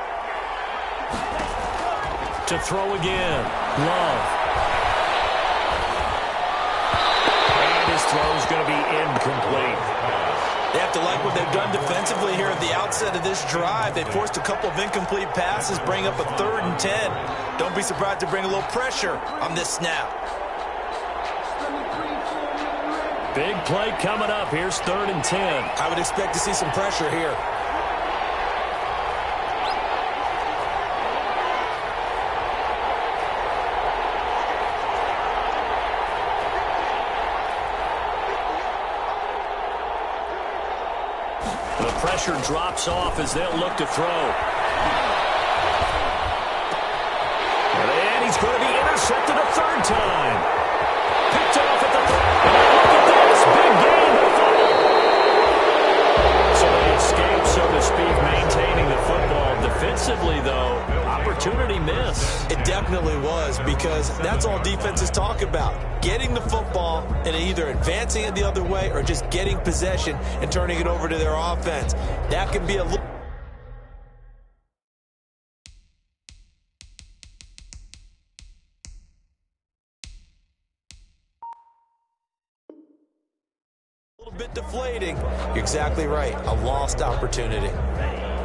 To throw again. Love. And his throw's going to be incomplete. They have to like what they've done defensively here at the outset of this drive. They forced a couple of incomplete passes, bring up a 3rd and 10. Don't be surprised to bring a little pressure on this snap. Big play coming up. Here's 3rd and 10. I would expect to see some pressure here. The pressure drops off as they'll look to throw. And he's going to be intercepted a 3rd time. Picked off at the 3rd. Look at this. Big gain. So they escape, so to speak, maintaining the football. Defensively, though, opportunity miss. It definitely definitely was, because that's all defenses talk about. Getting the football and either advancing it the other way or just getting possession and turning it over to their offense. That can be a little bit deflating. You're exactly right. A lost opportunity.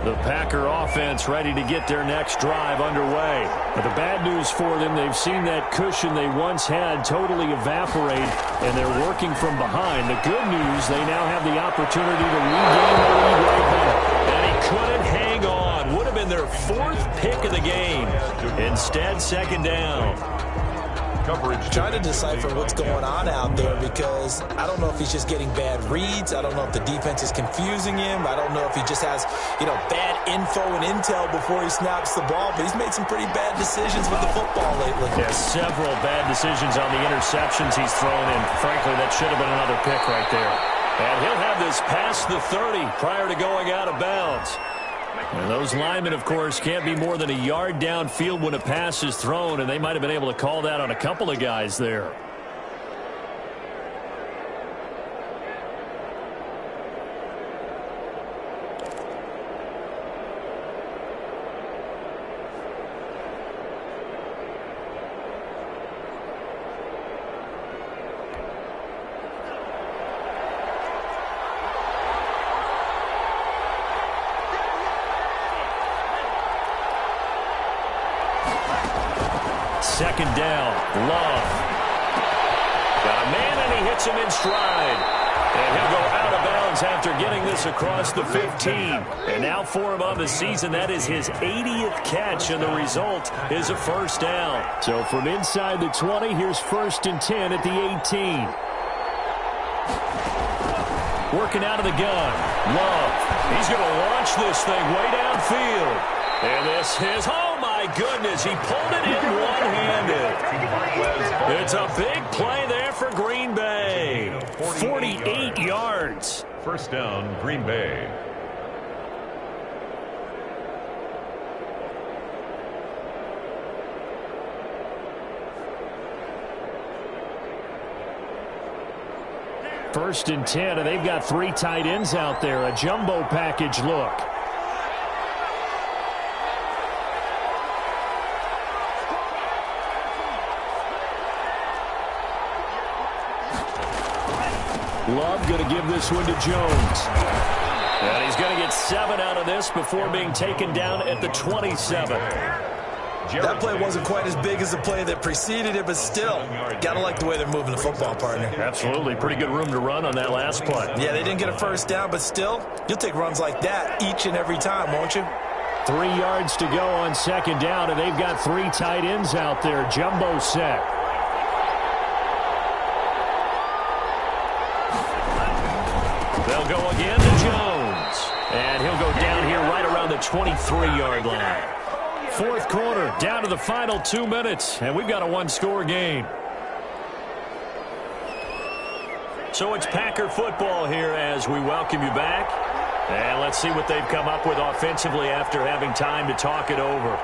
The Packer offense ready to get their next drive underway. But the bad news for them, they've seen that cushion they once had totally evaporate, and they're working from behind. The good news, they now have the opportunity to regain the lead right now. And he couldn't hang on. Would have been their fourth pick of the game. Instead, second down. Coverage. Trying to decipher what's going on out there, because I don't know if he's just getting bad reads. I don't know if the defense is confusing him. I don't know if he just has, bad info and intel before he snaps the ball. But he's made some pretty bad decisions with the football lately. Yeah, several bad decisions on the interceptions he's thrown in. Frankly, that should have been another pick right there. And he'll have this past the 30 prior to going out of bounds. And those linemen, of course, can't be more than a yard downfield when a pass is thrown, and they might have been able to call that on a couple of guys there. Second down, Love. Got a man, and he hits him in stride. And he'll go out of bounds after getting this across the 15. And now for him on the season, that is his 80th catch, and the result is a first down. So from inside the 20, here's 1st and 10 at the 18. Working out of the gun, Love. He's going to launch this thing way downfield. And this is, oh my goodness, he pulled it in one-handed. It's a big play there for Green Bay. 48 yards. First down, Green Bay. First and 10, and they've got 3 tight ends out there. A jumbo package look. Love going to give this one to Jones. And he's going to get 7 out of this before being taken down at the 27. That play wasn't quite as big as the play that preceded it, but still, got to like the way they're moving the football, partner. Absolutely. Pretty good room to run on that last play. Yeah, they didn't get a first down, but still, you'll take runs like that each and every time, won't you? 3 yards to go on second down, and they've got 3 tight ends out there. Jumbo set. They'll go again to Jones. And he'll go down here right around the 23-yard line. Fourth quarter, down to the final 2 minutes, and we've got a one-score game. So it's Packer football here as we welcome you back. And let's see what they've come up with offensively after having time to talk it over.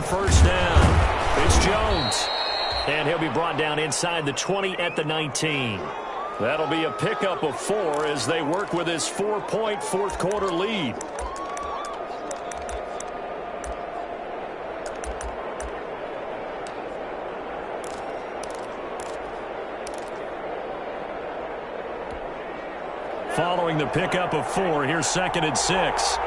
First down, it's Jones. And he'll be brought down inside the 20 at the 19. That'll be a pickup of 4 as they work with his 4-point fourth quarter lead. Following the pickup of 4, here's 2nd and 6.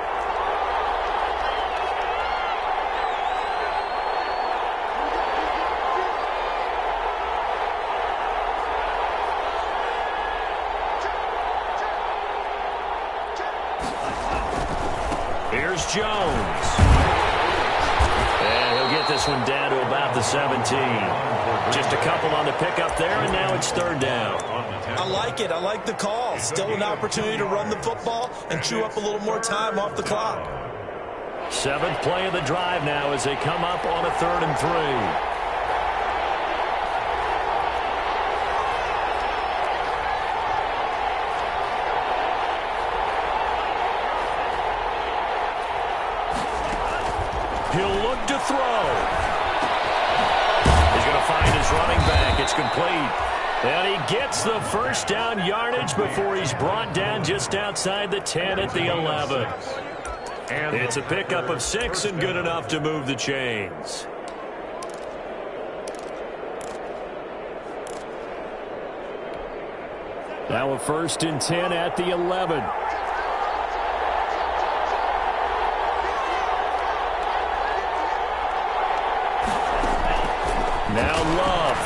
Here's Jones. And he'll get this one down to about the 17. Just a couple on the pickup there, and now it's 3rd down. I like like it. I like the call. Still an opportunity to run the football and chew up a little more time off the clock. 7th play of the drive now as they come up on a 3rd and 3. He'll look to throw. He's going to find his running back. It's complete. And he gets the first down yardage before he's brought down just outside the 10 at the 11. And it's a pickup of 6 and good enough to move the chains. Now a 1st and 10 at the 11. Now Love.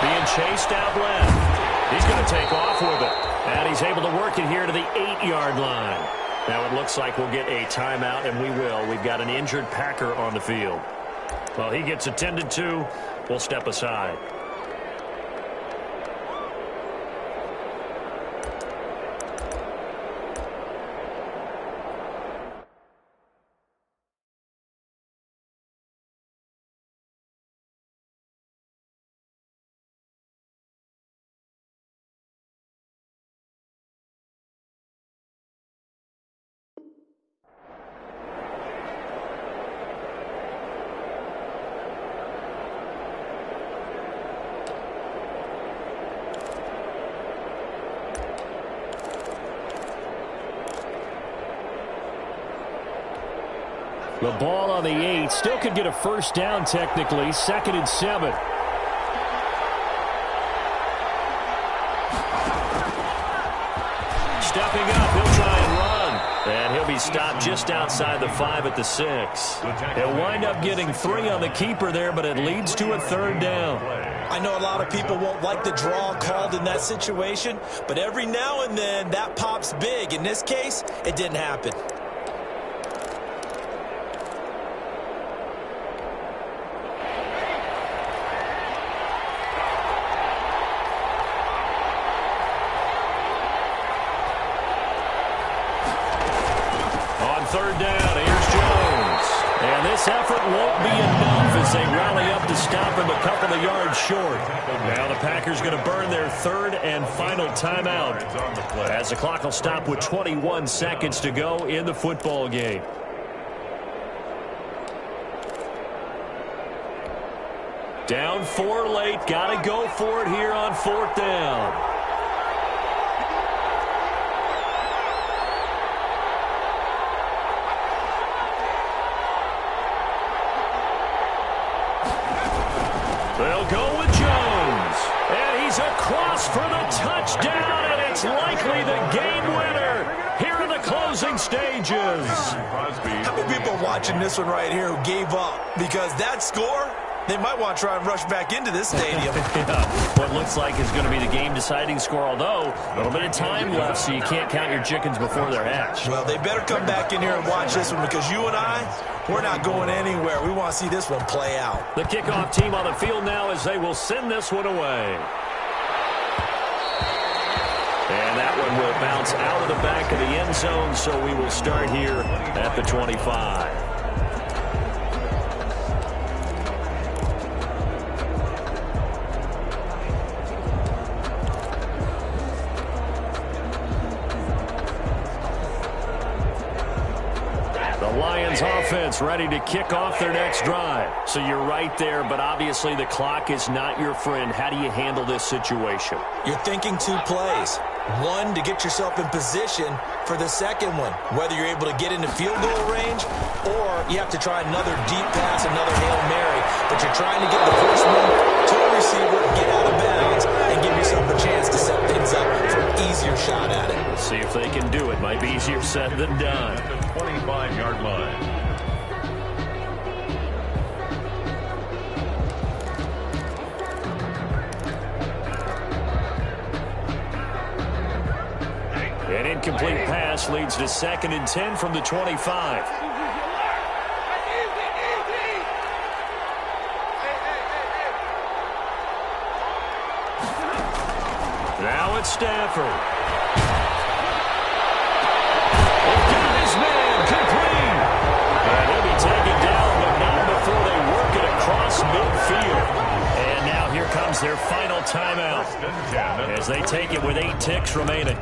Being chased out left. He's going to take off with it. And he's able to work it here to the 8-yard line. Now it looks like we'll get a timeout, and we will. We've got an injured Packer on the field. Well, he gets attended to. We'll step aside. The ball on the 8. Still could get a first down technically. 2nd and 7. Stepping up, he'll try and run. And he'll be stopped just outside the 5 at the 6. He'll wind up getting 3 on the keeper there, but it leads to a 3rd down. I know a lot of people won't like the draw called in that situation, but every now and then that pops big. In this case, it didn't happen. This effort won't be enough as they rally up to stop him a couple of yards short. Now the Packers going to burn their 3rd and final timeout as the clock will stop with 21 seconds to go in the football game. Down 4 late. Got to go for it here on 4th down. They'll go with Jones. And he's across for the touchdown, and it's likely the game winner here in the closing stages. How many people are watching this one right here who gave up? Because that score, they might want to try and rush back into this stadium. Yeah, what looks like is going to be the game-deciding score, although a little bit of time left, so you can't count your chickens before they're hatched. Well, they better come back in here and watch this one because you and I, we're not going anywhere. We want to see this one play out. The kickoff team on the field now as they will send this one away. And that one will bounce out of the back of the end zone, so we will start here at the 25. Offense ready to kick off their next drive. So you're right there, but obviously the clock is not your friend. How do you handle this situation? You're thinking 2 plays. One, to get yourself in position for the second one, whether you're able to get into field goal range or you have to try another deep pass, another Hail Mary, but you're trying to get the first one to a receiver, get out of bounds, and give yourself a chance to set things up for an easier shot at it. Let's see if they can do it. Might be easier said than done. At the 25-yard line. An incomplete pass leads to 2nd and 10 from the 25. Now it's Stafford. Got his man complete. And he'll be taken down, but not before they work it across midfield. And now here comes their final timeout as they take it with 8 ticks remaining.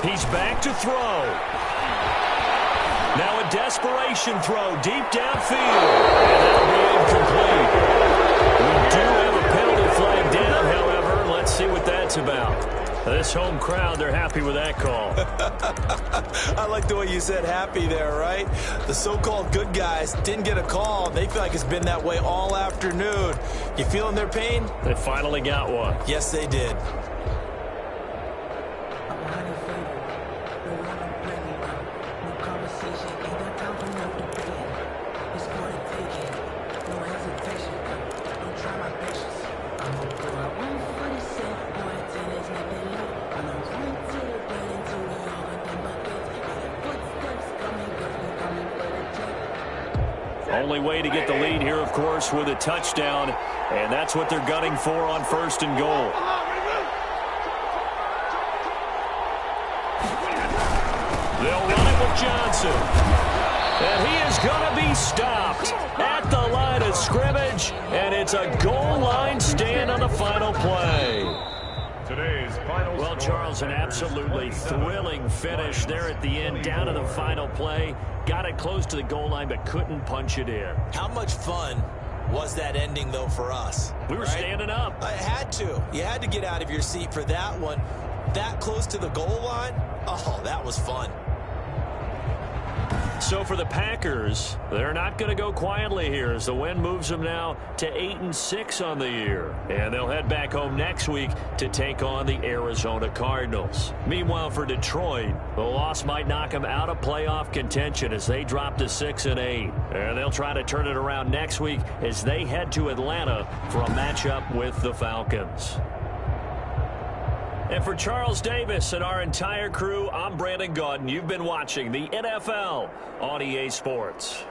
He's back to throw. Now a desperation throw deep downfield. And that'll be incomplete. We do have a penalty flag down, however. Let's see what that's about. This home crowd, they're happy with that call. I like the way you said happy there, right? The so-called good guys didn't get a call. They feel like it's been that way all afternoon. You feeling their pain? They finally got one. Yes, they did. Only way to get the lead here, of course, with a touchdown, and that's what they're gunning for on 1st and goal. They'll run it with Johnson, and he is going to be stopped at the line of scrimmage, and it's a goal line stand on the final play. Today's final Well, Charles, an absolutely thrilling finish there at the end, down to the final play. Got it close to the goal line, but couldn't punch it in. How much fun was that ending, though, for us? We were standing up. I had to. You had to get out of your seat for that one. That close to the goal line? Oh, that was fun. So for the Packers, they're not going to go quietly here as the win moves them now to 8-6 on the year. And they'll head back home next week to take on the Arizona Cardinals. Meanwhile, for Detroit, the loss might knock them out of playoff contention as they drop to 6-8. And they'll try to turn it around next week as they head to Atlanta for a matchup with the Falcons. And for Charles Davis and our entire crew, I'm Brandon Gaudin. You've been watching the NFL on EA Sports.